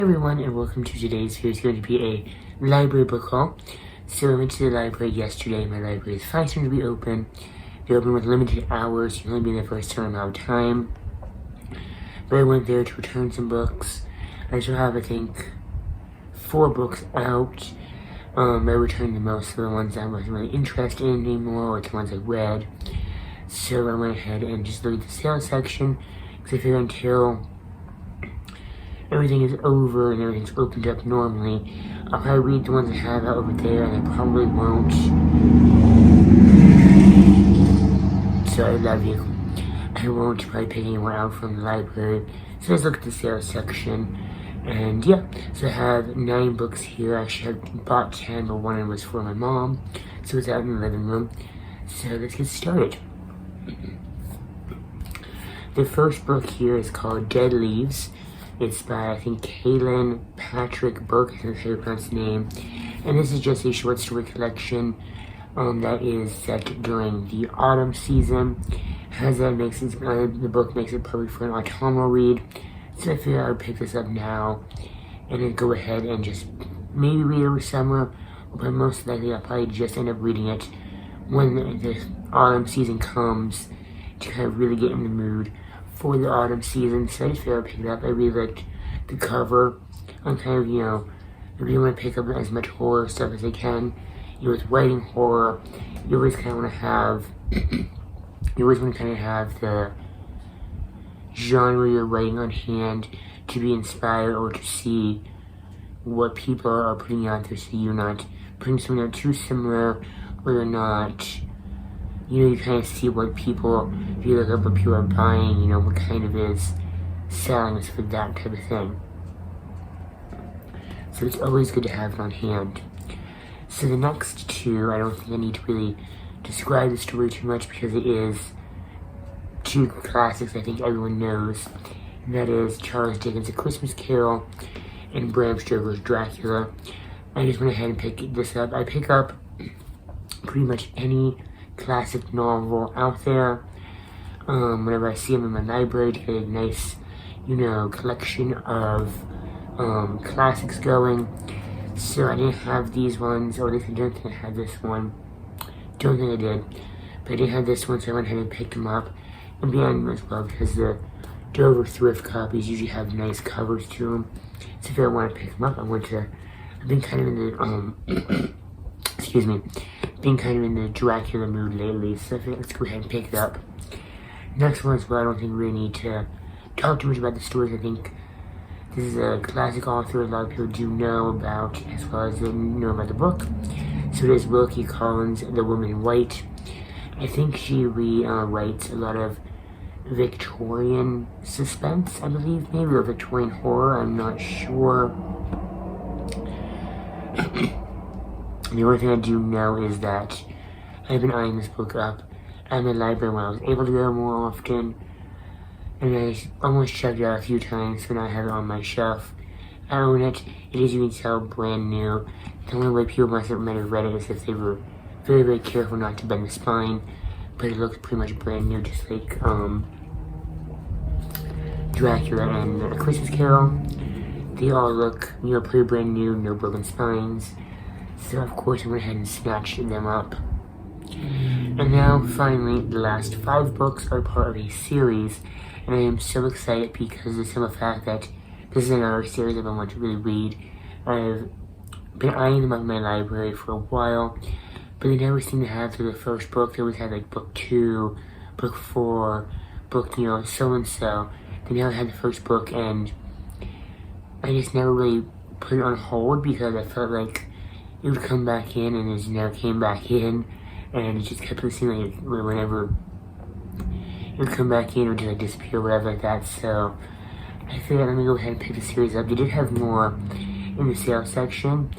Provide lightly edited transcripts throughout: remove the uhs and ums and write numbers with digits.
Everyone, and welcome to today's video. It's going to be a library book haul. So I went to the library yesterday. My library is finally starting to be open. They open with limited hours. You can only be there for a certain amount of time. But I went there to return some books. I still have, I think, 4 books out. I returned the most of the ones I wasn't really interested in anymore, or the ones I read. So I went ahead and just looked at the sales section, because I figured until everything is over and everything's opened up normally, I'll probably read the ones I have out over there, and I probably won't. Sorry, love you. I won't probably pick anyone out from the library. So let's look at the sales section. And yeah, so I have 9 books here. Actually, I bought 10, but one of them was for my mom. So it's out in the living room. So let's get started. The first book here is called Dead Leaves. It's by, I think, Kaylin Patrick Burke, I think that's how you pronounce the name. And this is just a short story collection that is set during the autumn season. As that makes it, the book makes it perfect for an autumnal read. So I figured I would pick this up now and then go ahead and just maybe read it over summer, but most likely I'll probably just end up reading it when the autumn season comes to kind of really get in the mood for the autumn season. So I just figured I'd pick it up. I really liked the cover. I'm kind of, I really want to pick up as much horror stuff as I can. With writing horror, you always kind of want to have, the genre you're writing on hand to be inspired or to see what people are putting out there, so you're not putting something out too similar, or you're not, you kind of see what people, if you look up what people are buying, what kind of is selling for that type of thing. So it's always good to have it on hand. So the next 2, I don't think I need to really describe the story too much because it is 2 classics I think everyone knows. And that is Charles Dickens' A Christmas Carol and Bram Stoker's Dracula. I just went ahead and picked this up. I pick up pretty much any classic novel out there. Whenever I see them in my library to get a nice, collection of classics going. So I didn't have these ones, or at least I don't think I had this one. Don't think I did. But I didn't have this one, so I went ahead and picked them up. And behind them as well, because the Dover thrift copies usually have nice covers to them. So if I want to pick them up, I've been kind of in the, been kind of in the Dracula mood lately, so I figured let's go ahead and pick it up. Next one as well, I don't think we really need to talk too much about the stories. I think this is a classic author a lot of people do know about, as well as they know about the book. So it is Wilkie Collins' The Woman in White. I think she writes a lot of Victorian suspense, I believe, maybe, or Victorian horror, I'm not sure. The only thing I do know is that I've been eyeing this book up at my library when I was able to go more often, and I almost checked it out a few times, so now I have it on my shelf. I own it. It is, you can tell, brand new. The only way people might have read it is if they were very, very careful not to bend the spine, but it looks pretty much brand new, just like Dracula and A Christmas Carol. They all look, pretty brand new, no broken spines. So of course I went ahead and snatched them up. And now finally, the last 5 books are part of a series, and I am so excited because of the simple fact that this is another series that I want to really read. I've been eyeing them up in my library for a while, but they never seem to have through the first book. They always had like book 2, book 4, book, so and so. They never had the first book, and I just never really put it on hold because I felt like it would come back in, and it just never came back in, and it just kept seeming like whenever it would come back in, it would just like disappear, whatever like that. So I figured let me go ahead and pick the series up. They did have more in the sales section,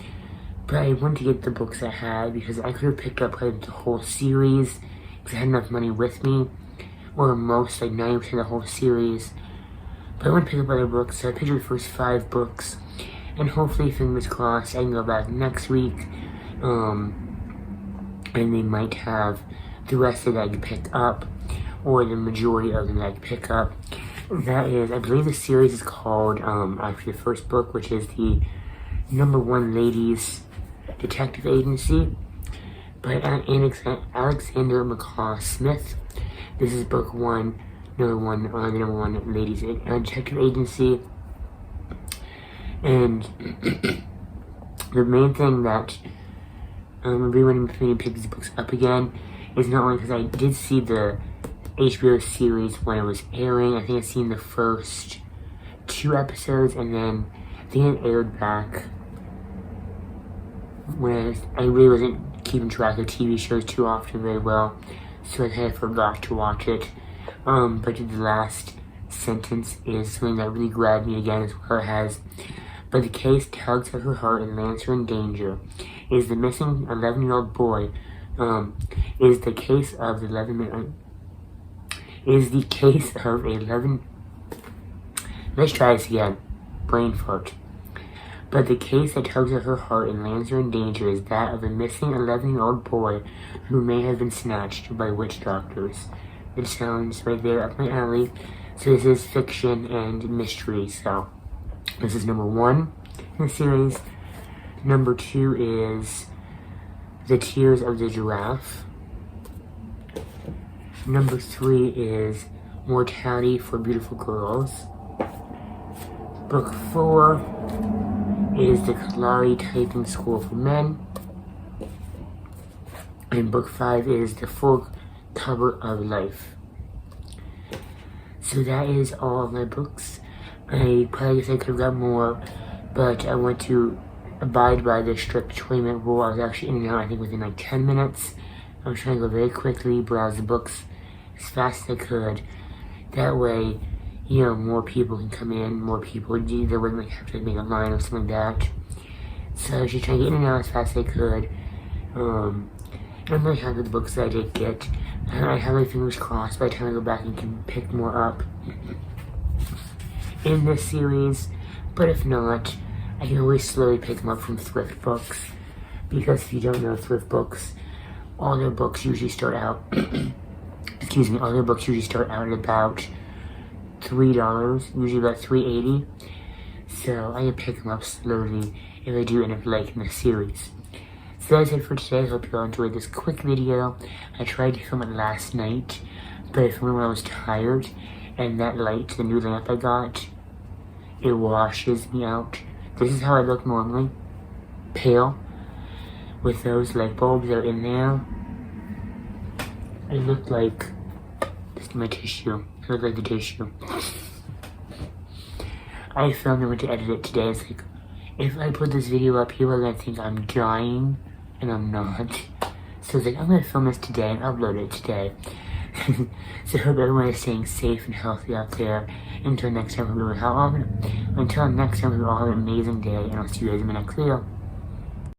but I wanted to get the books I had because I could have picked up like the whole series because I had enough money with me, or most, like 90% of the whole series. But I want to pick up other books, so I picked up the first 5 books, and hopefully, fingers crossed, I can go back next week, and they might have the rest of that I can pick up, or the majority of them that I can pick up, that is, I believe the series is called, actually the first book, which is the #1 Ladies Detective Agency by Alexander McCaw Smith. This is book 1, the #1 Ladies Detective Agency. And the main thing that everyone picks these books up again is not only because I did see the HBO series when it was airing. I think I've seen the first 2 episodes, and then I think it aired back when I really wasn't keeping track of TV shows too often very well, so I kind of forgot to watch it. But the last sentence is something that really grabbed me again, is where it has, but the case tugs at her heart and lands her in danger. Is the missing 11-year-old boy, is the case of 11, let's try this again, brain fart. But the case that tugs at her heart and lands her in danger is that of a missing 11-year-old boy who may have been snatched by witch doctors. It sounds right there up my alley. So this is fiction and mystery, so this is #1 in the series. #2 is The Tears of the Giraffe. #3 is Mortality for Beautiful Girls. Book 4 is The Kalari Typing School for Men. And book 5 is The Full Cover of Life. So that is all of my books. I probably guess I could have got more, but I want to abide by the strict 20-minute rule. I was actually in and out, I think, within like 10 minutes. I was trying to go very quickly, browse the books as fast as I could. That way, you know, more people can come in, more people, there wouldn't have to make a line or something like that. So I was just trying to get in and out as fast as I could. I'm really happy with the books that I did get. I have my fingers crossed by the time I go back and can pick more up in this series. But if not, I can always slowly pick them up from thrift books. Because if you don't know thrift books, all their books usually start out, all their books usually start out at about $3, usually about $3.80. So I can pick them up slowly if I do end up liking the series. So that's it for today. I hope you all enjoyed this quick video. I tried to film it last night, but I filmed it when I was tired, and that light, the new lamp I got, it washes me out. This is how I look normally, pale, with those light bulbs that are in there. I look like, this is my tissue, I look like the tissue. I filmed it, went to edit it today. It's like, if I put this video up, people are going to think I'm dying, and I'm not. So it's like, I'm going to film this today and upload it today. So I hope everyone is staying safe and healthy out there. Until next time, remember how often. Until next time, we all have an amazing day, and I'll see you guys in the next video.